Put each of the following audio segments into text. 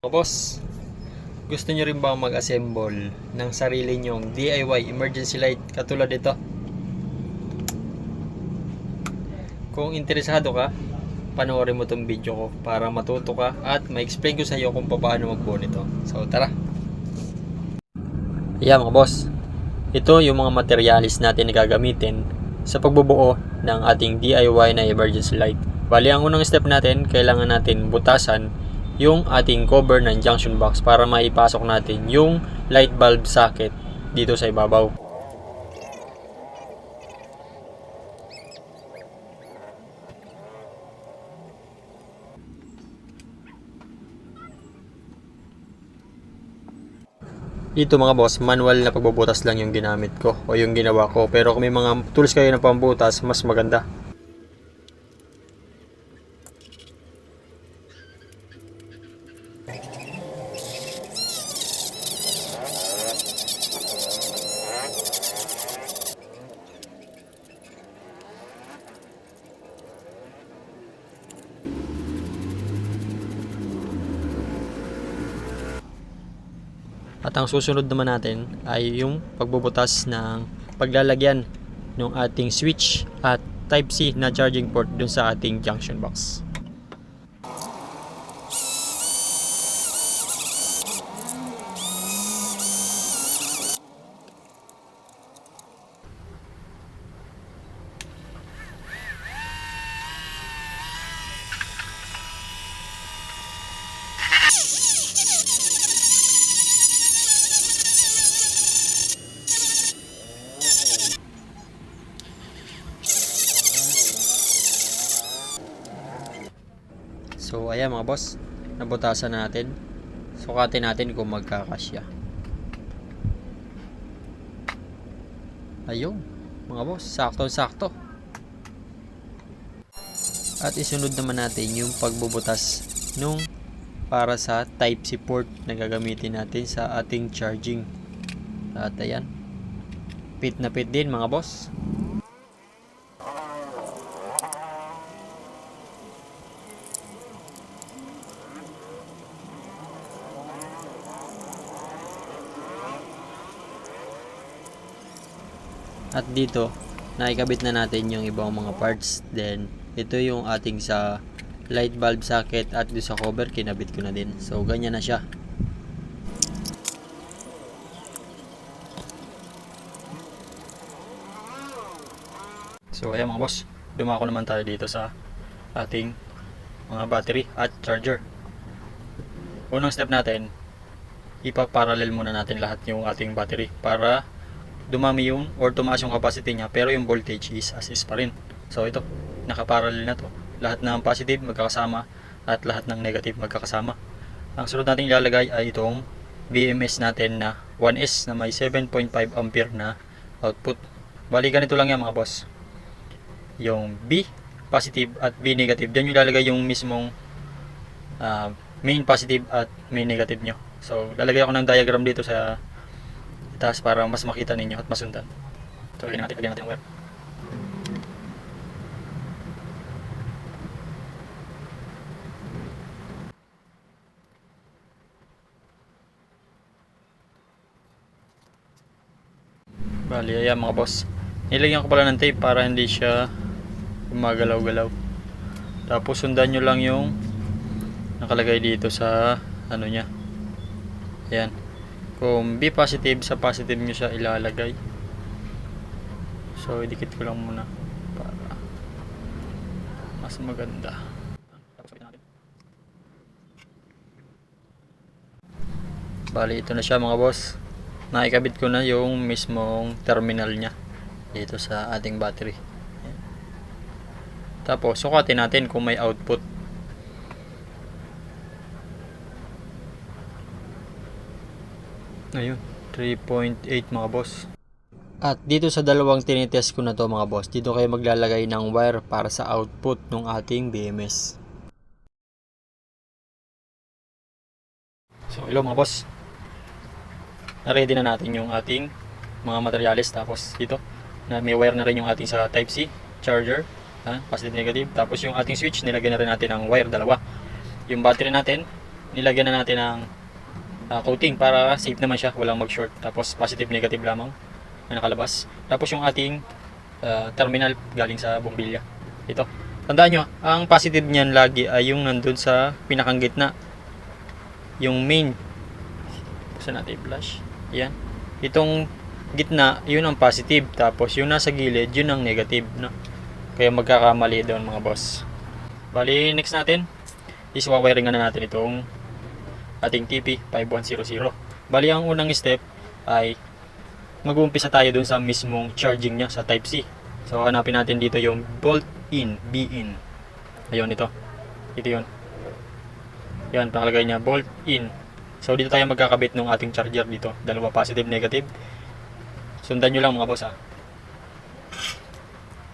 Boss, gusto nyo rin ba mag-assemble ng sarili nyong DIY emergency light katulad ito? Kung interesado ka, panoorin mo tong video ko para matuto ka at ma-explain ko sa iyo kung paano magbuo nito. So tara! Ayan mga boss, ito yung mga materialis natin na gagamitin sa pagbubuo ng ating DIY na emergency light. Bali, ang unang step natin, kailangan natin butasan yung ating cover ng junction box para maipasok natin yung light bulb socket dito sa ibabaw. Dito mga boss, manual na pagbubutas lang yung ginamit ko o yung ginawa ko, pero kung may mga tools kayo na pambutas, mas maganda. At ang susunod naman natin ay yung pagbubutas ng paglalagyan ng ating switch at Type-C na charging port dun sa ating junction box. So ayan mga boss, nabutasan na natin. Sukatin natin kung magkakasya. Ayun mga boss, sakto-sakto. At isunod naman natin yung pagbubutas nung para sa Type-C port na gagamitin natin sa ating charging. At ayan, fit na fit din mga boss. At dito, naikabit na natin yung ibang mga parts. Then, ito yung ating sa light bulb socket at doon sa cover, kinabit ko na din. So, ganyan na siya. So, ayan mga boss, dumako naman tayo dito sa ating mga battery at charger. Unang step natin, ipaparallel muna natin lahat yung ating battery para dumami yung or tumaas yung capacity niya, pero yung voltage is as is pa rin. So ito, nakaparallel na to. Lahat ng positive magkakasama at lahat ng negative magkakasama. Ang sunod natin ilalagay ay itong BMS natin na 1S na may 7.5 ampere na output. Bali ganito lang yan mga boss. Yung B positive at B negative, diyan yung ilalagay yung mismong main positive at main negative nyo. So lalagay ako ng diagram dito sa itaas para mas makita ninyo at masundan. So, lagyan natin ang wire. Bali, ayan mga boss. Nilagyan ko pala ng tape para hindi siya gumagalaw-galaw. Tapos sundan nyo lang yung nakalagay dito sa ano nya. Ayan. Kung B positive, sa positive nyo siya ilalagay. So, idikit ko lang muna para mas maganda. Bali, ito na siya mga boss. Naikabit ko na yung mismong terminal nya dito sa ating battery. Ayan. Tapos, sukatin natin kung may output. Ayun, 3.8 mga boss. At dito sa dalawang tinitest ko na to mga boss, dito kayo maglalagay ng wire para sa output ng ating BMS. So hello mga boss, na-ready na natin yung ating mga materials. Tapos dito, na may wire na rin yung ating sa Type-C charger, positive negative. Tapos yung ating switch, nilagyan na rin natin ng wire, dalawa. Yung battery natin, nilagyan na natin ng coating para safe naman siya, walang mag-short. Tapos positive negative lamang na nakalabas. Tapos yung ating terminal galing sa bumbilya. Ito. Tandaan nyo, ang positive niyan lagi ay yung nandun sa pinakang gitna. Yung main. Saan natin i-flash? Yan. Itong gitna, yun ang positive. Tapos yung nasa gilid, yun ang negative. No? Kaya magkakamali doon mga boss. Bali, next natin is wawiringan na natin itong ating TP5100. Bali, ang unang step ay mag-uumpisa tayo dun sa mismong charging niya sa Type-C. So, hanapin natin dito yung bolt in, B-in. Ayun, ito. Ito yun. Yan, pangalagay niya, bolt in. So, dito tayo magkakabit ng ating charger dito. Dalawa positive, negative. Sundan nyo lang mga boss ha.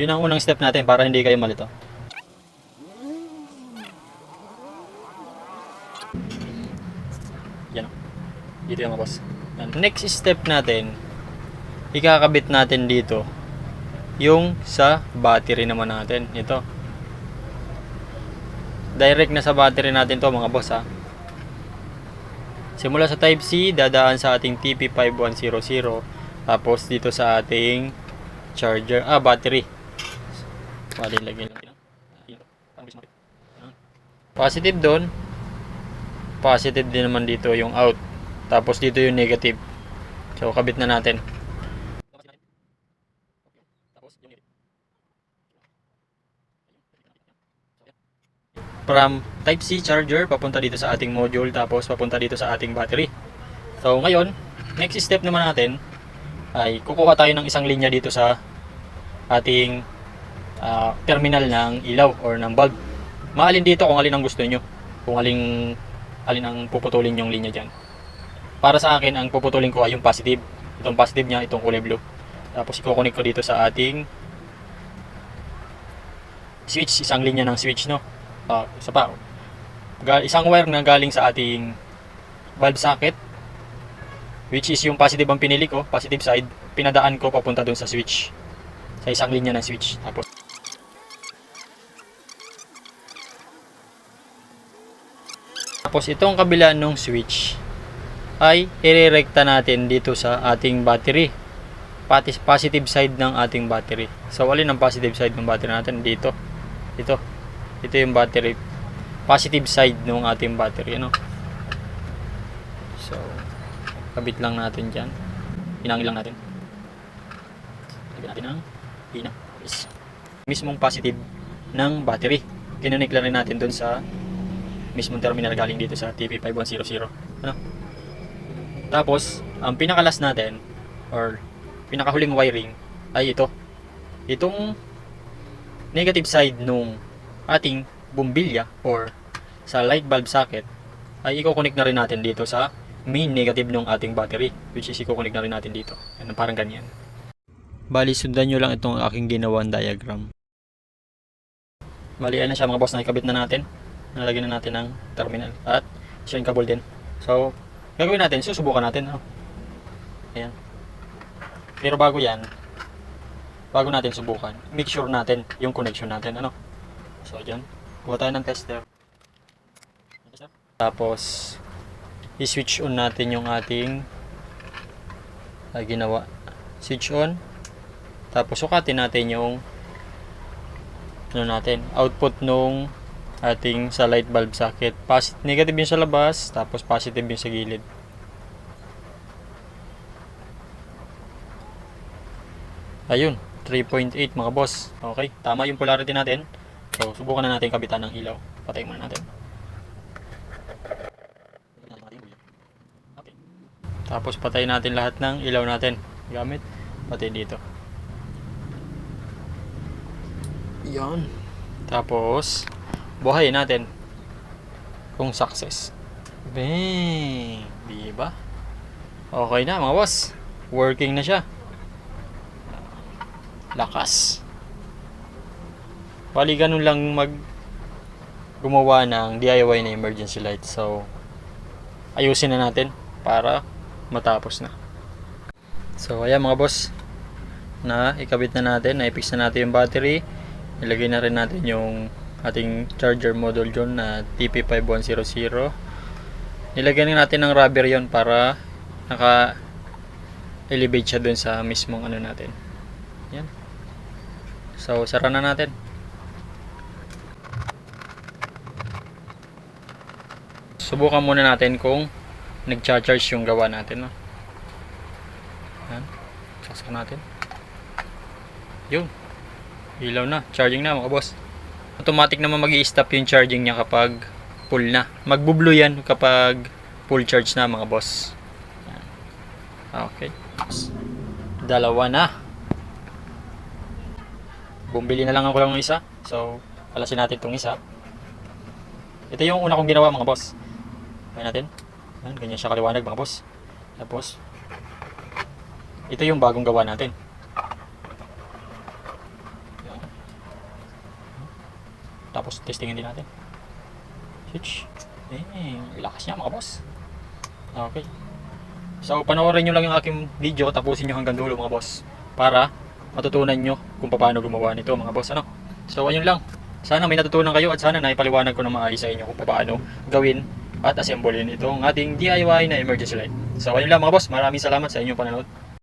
Yun ang unang step natin para hindi kayo malito. Yan. Dito yung mga boss. Yan. Next step natin, ikakabit natin dito yung sa battery naman natin. Ito. Direct na sa battery natin to mga boss ha. Simula sa Type-C, dadaan sa ating TP5100. Tapos dito sa ating charger, battery. Bali, lagyan lang. Positive doon. Positive din naman dito yung out. Tapos dito yung negative. So, kabit na natin. From Type-C charger, papunta dito sa ating module. Tapos, papunta dito sa ating battery. So, ngayon, next step naman natin ay kukuha tayo ng isang linya dito sa ating terminal ng ilaw or ng bulb. Maalin dito kung alin ang gusto nyo. Kung alin ang puputulin yung linya dyan. Para sa akin, ang puputulin ko ay yung positive. Itong positive niya, itong kulay blue. Tapos i-connect ko dito sa ating switch. Isang linya ng switch, no? Isa pa. Isang wire na galing sa ating bulb socket. Which is yung positive ang pinili ko, positive side. Pinadaan ko papunta dun sa switch. Sa isang linya ng switch. Tapos itong kabila ng switch ay irerekta natin dito sa ating battery. Positive side ng ating battery. So alin ang positive side ng battery natin? Dito. Ito yung battery. Positive side ng ating battery. Ano? So, kabit lang natin dyan. Pinangil lang natin. Lagyan natin ng pina. Yes. Mismong positive ng battery. Kinonik lang rin natin dun sa mismong terminal galing dito sa TP5100. Ano? Tapos, ang pinakalas natin or pinakahuling wiring ay ito. Itong negative side nung ating bumbilya or sa light bulb socket ay i-connect na rin natin dito sa main negative ng ating battery, which is i-connect na rin natin dito. Ano, parang ganyan. Bali, sundan nyo lang itong aking ginawang diagram. Bali, na siya mga boss, nakikabit na natin. Nalagyan na natin ng terminal at siya yung kabel din. So, gagawin natin, susubukan natin. Ayan. Pero bago natin subukan, make sure natin yung connection natin. Ano? So, dyan. Kuha tayo ng tester. Tapos, i-switch on natin yung ating ginawa. Switch on. Tapos, sukatin natin yung output nung ating sa light bulb socket. Negative yung sa labas, tapos positive yung sa gilid. Ayun, 3.8 mga boss. Okay, tama yung polarity natin. So, subukan na natin kabitan ng ilaw. Patayin muna natin. Okay. Tapos patayin natin lahat ng ilaw natin. Gamit pati dito. Yan. Tapos buhayin natin kung success. Bang! Diba? Okay na mga boss. Working na siya. Lakas. Bali ganun lang gumawa ng DIY na emergency light. So ayusin na natin para matapos na. So ayan mga boss, na ikabit na natin, na-fix na natin yung battery. Ilagay na rin natin yung ating charger module dyan na TP5100. Nilagyan natin ng rubber yon para naka-elevate siya dun sa mismong ano natin. Yan. So, sara na natin. Subukan muna natin kung nag-charge yung gawa natin. No? Yan. Saksak natin. Yun. Ilaw na. Charging na mga boss. Automatic naman mag-i-stop yung charging niya kapag full na. Magbo-blue yan kapag full charge na mga boss. Yan. Okay. Dalawa na. Bumili na lang ako ng isa. So, alasin natin itong isa. Ito yung una kong ginawa mga boss. Ayan natin. Ayan, ganyan siya kaliwanag mga boss. Tapos, ito yung bagong gawa natin. Ayan. Tapos, testingin din natin. Switch. Lakas niya mga boss. Okay. So, panoorin nyo lang yung aking video. Tapusin nyo hanggang dulo mga boss. Para matutunan nyo kung paano gumawa nito mga boss. Ano? So, ayun lang. Sana may natutunan kayo at sana naipaliwanag ko na maayos sa inyo kung paano gawin at assemblein itong ating DIY na emergency light. So ayun lang mga boss, maraming salamat sa inyong panonood.